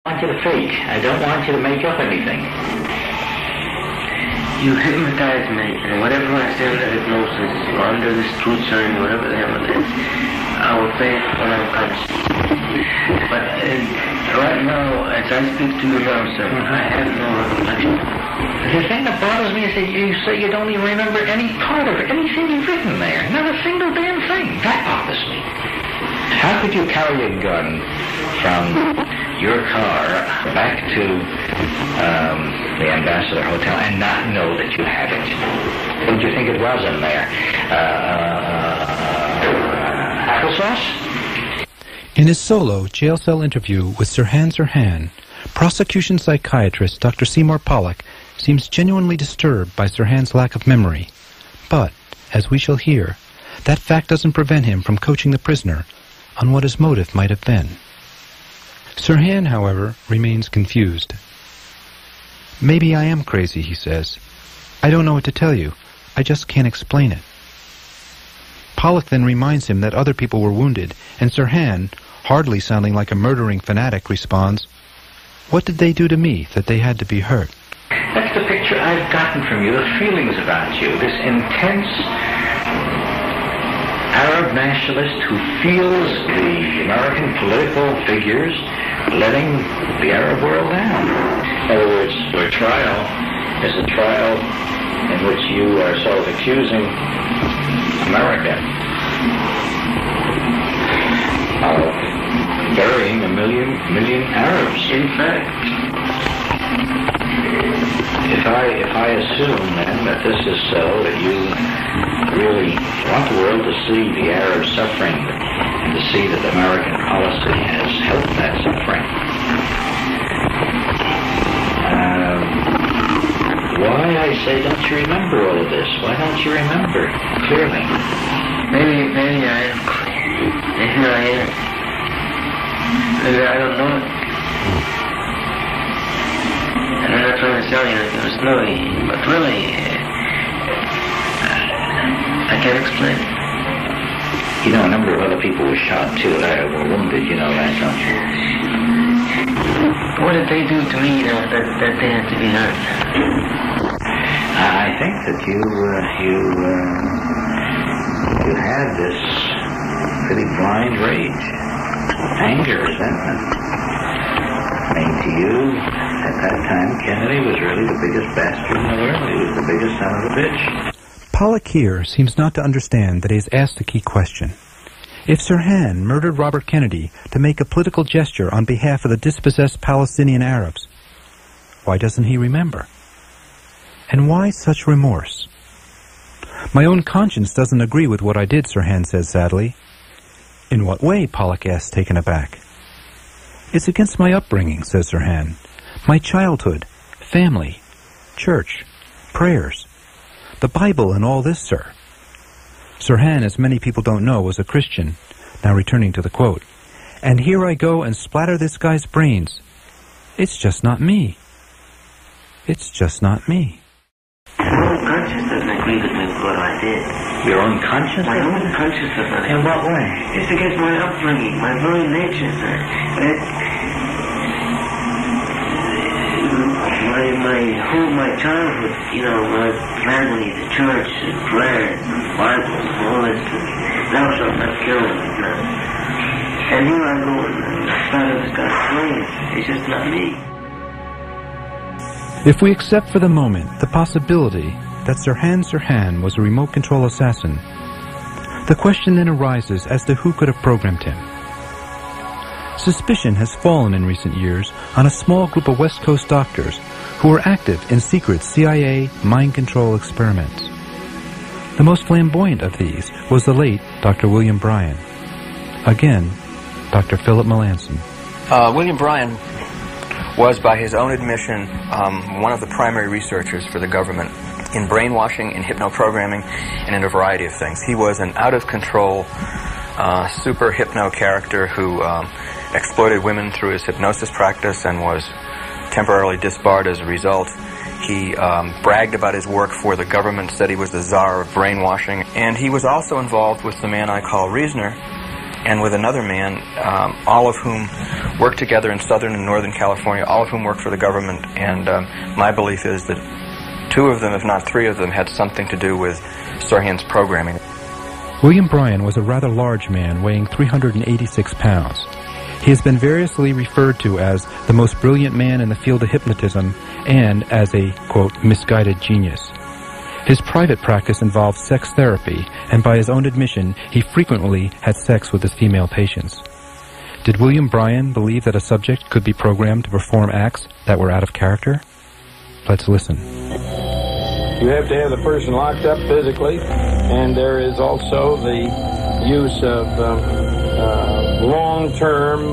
I want you to fake. I don't want you to make up anything. You hypnotize me, and whatever I say under hypnosis, or under this truth serum, whatever the hell it is, I will say it when I'm conscious. But right now, as I speak to you now, sir, I have no recollection. The thing that bothers me is that you say you don't even remember any part of it, anything you've written there. Not a single damn thing. That bothers me. How could you carry a gun from your car back to the Ambassador Hotel and not know that you had it? What did you think it was in there? Applesauce? In his solo jail cell interview with Sirhan Sirhan, prosecution psychiatrist Dr. Seymour Pollack seems genuinely disturbed by Sirhan's lack of memory. But, as we shall hear, that fact doesn't prevent him from coaching the prisoner on what his motive might have been. Sirhan, however, remains confused. Maybe I am crazy, he says. I don't know what to tell you. I just can't explain it. Pollack then reminds him that other people were wounded, and Sirhan, hardly sounding like a murdering fanatic, responds, "What did they do to me that they had to be hurt?" That's the picture I've gotten from you, the feelings about you, this intense Arab nationalist who feels the American political figures letting the Arab world down. In other words, your trial is a trial in which you are sort of accusing America of burying a million Arabs. In fact, if I assume then that this is so, that you really want the world to see the Arab suffering and to see that American policy has helped that suffering, why, I say, don't you remember all of this? Why don't you remember clearly? maybe I am. Maybe I am. Maybe I don't know it. And I'm not trying to tell you it was really, but really, I can't explain it. You know, a number of other people were shot too, were wounded, you know that, don't you? What did they do to me that they had to be hurt? I think that you had this pretty blind rage, anger, resentment. I mean, to you, at that time, Kennedy was really the biggest bastard in the world. He was the biggest son of a bitch. Pollack here seems not to understand that he has asked a key question. If Sirhan murdered Robert Kennedy to make a political gesture on behalf of the dispossessed Palestinian Arabs, why doesn't he remember? And why such remorse? My own conscience doesn't agree with what I did, Sirhan says sadly. In what way? Pollack asks, taken aback. It's against my upbringing, says Sirhan. My childhood, family, church, prayers, the Bible and all this, sir. Sirhan, as many people don't know, was a Christian. Now returning to the quote. And here I go and splatter this guy's brains. It's just not me. It's just not me. My own conscience doesn't agree with me with what I did. Your own conscience? My own conscience doesn't agree. In what way? It's against my upbringing, my very nature, sir. My childhood, you know, my family, the church, and prayer, and the Bible, and all this, thou shalt not kill, and here I go and splatter this guy's brains. It's just not me. If we accept for the moment the possibility that Sirhan Sirhan was a remote control assassin, the question then arises as to who could have programmed him. Suspicion has fallen in recent years on a small group of West Coast doctors who were active in secret CIA mind control experiments. The most flamboyant of these was the late Dr. William Bryan. Again, Dr. Philip Melanson. William Bryan was, by his own admission, one of the primary researchers for the government in brainwashing, in hypnoprogramming, and in a variety of things. He was an out-of-control, super hypno character who exploited women through his hypnosis practice and was temporarily disbarred as a result. He bragged about his work for the government, said he was the czar of brainwashing, and he was also involved with the man I call Reasoner, and with another man, all of whom worked together in Southern and Northern California, all of whom worked for the government, and my belief is that 2 of them, if not 3 of them, had something to do with Sirhan's programming. William Bryan was a rather large man, weighing 386 pounds. He has been variously referred to as the most brilliant man in the field of hypnotism and as a, quote, misguided genius. His private practice involved sex therapy, and by his own admission, he frequently had sex with his female patients. Did William Bryan believe that a subject could be programmed to perform acts that were out of character? Let's listen. You have to have the person locked up physically, and there is also the use of long-term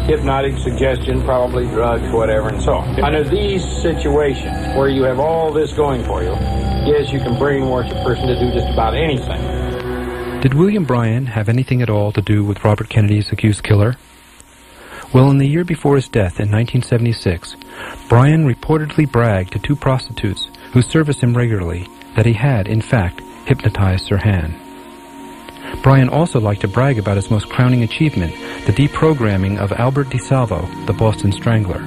hypnotic suggestion, probably drugs, whatever, and so on. Under these situations where you have all this going for you, yes, you can brainwash a person to do just about anything. Did William Bryan have anything at all to do with Robert Kennedy's accused killer? Well, in the year before his death in 1976, Bryan reportedly bragged to 2 prostitutes who serviced him regularly that he had, in fact, hypnotized Sirhan. Bryan also liked to brag about his most crowning achievement, the deprogramming of Albert DeSalvo, the Boston Strangler.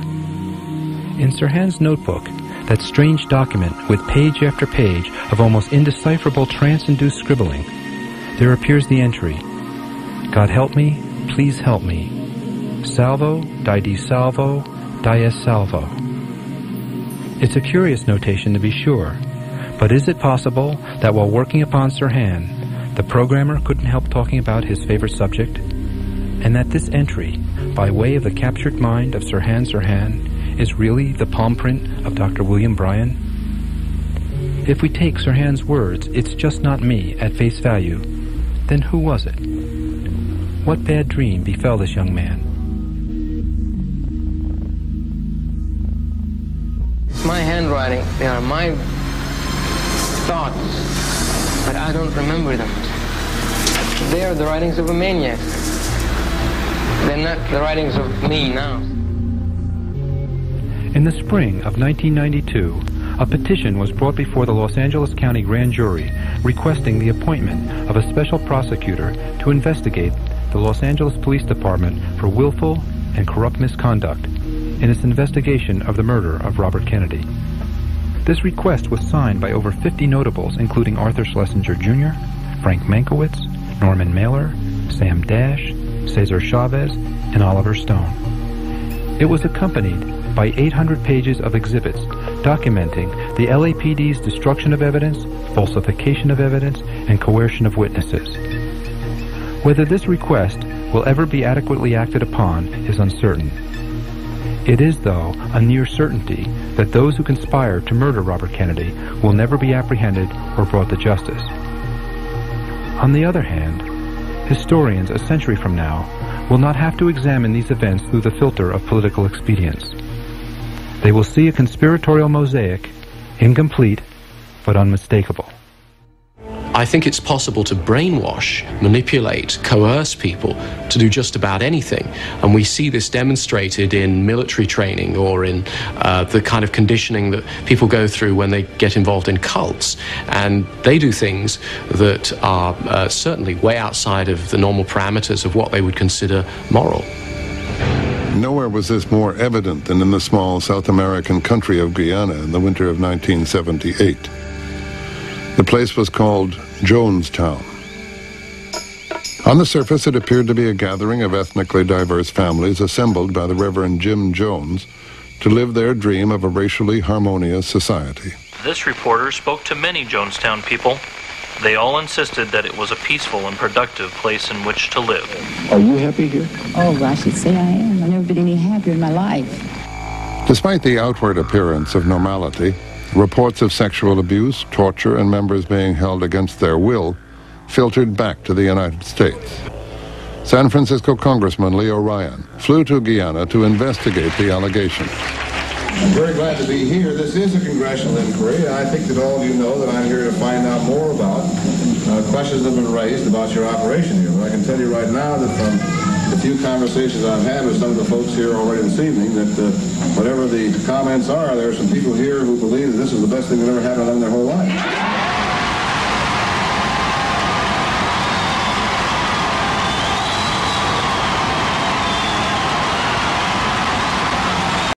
In Sirhan's notebook, that strange document with page after page of almost indecipherable trance-induced scribbling, there appears the entry, "God help me, please help me. Salvo, di salvo, dies salvo." It's a curious notation to be sure, but is it possible that while working upon Sirhan, the programmer couldn't help talking about his favorite subject? And that this entry, by way of the captured mind of Sirhan Sirhan, is really the palm print of Dr. William Bryan? If we take Sirhan's words, "It's just not me," at face value, then who was it? What bad dream befell this young man? It's my handwriting. They are my thoughts, but I don't remember them. They are the writings of a maniac. They're not the writings of me now. In the spring of 1992, a petition was brought before the Los Angeles County Grand Jury requesting the appointment of a special prosecutor to investigate the Los Angeles Police Department for willful and corrupt misconduct in its investigation of the murder of Robert Kennedy. This request was signed by over 50 notables, including Arthur Schlesinger Jr., Frank Mankiewicz, Norman Mailer, Sam Dash, Cesar Chavez, and Oliver Stone. It was accompanied by 800 pages of exhibits documenting the LAPD's destruction of evidence, falsification of evidence, and coercion of witnesses. Whether this request will ever be adequately acted upon is uncertain. It is, though, a near certainty that those who conspired to murder Robert Kennedy will never be apprehended or brought to justice. On the other hand, historians a century from now will not have to examine these events through the filter of political expedience. They will see a conspiratorial mosaic, incomplete but unmistakable. I think it's possible to brainwash, manipulate, coerce people to do just about anything. And we see this demonstrated in military training or in the kind of conditioning that people go through when they get involved in cults. And they do things that are certainly way outside of the normal parameters of what they would consider moral. Nowhere was this more evident than in the small South American country of Guyana in the winter of 1978. The place was called Jonestown. On the surface, it appeared to be a gathering of ethnically diverse families assembled by the Reverend Jim Jones to live their dream of a racially harmonious society. This reporter spoke to many Jonestown people. They all insisted that it was a peaceful and productive place in which to live. Are you happy here? Oh, I should say I am. I've never been any happier in my life. Despite the outward appearance of normality, reports of sexual abuse, torture, and members being held against their will filtered back to the United States. San Francisco Congressman Leo Ryan flew to Guyana to investigate the allegations. I'm very glad to be here. This is a congressional inquiry. I think that all of you know that I'm here to find out more about questions that have been raised about your operation here. But I can tell you right now that from the few conversations I've had with some of the folks here already this evening, that whatever the comments are, there are some people here who believe that this is the best thing that ever happened to them in their whole life.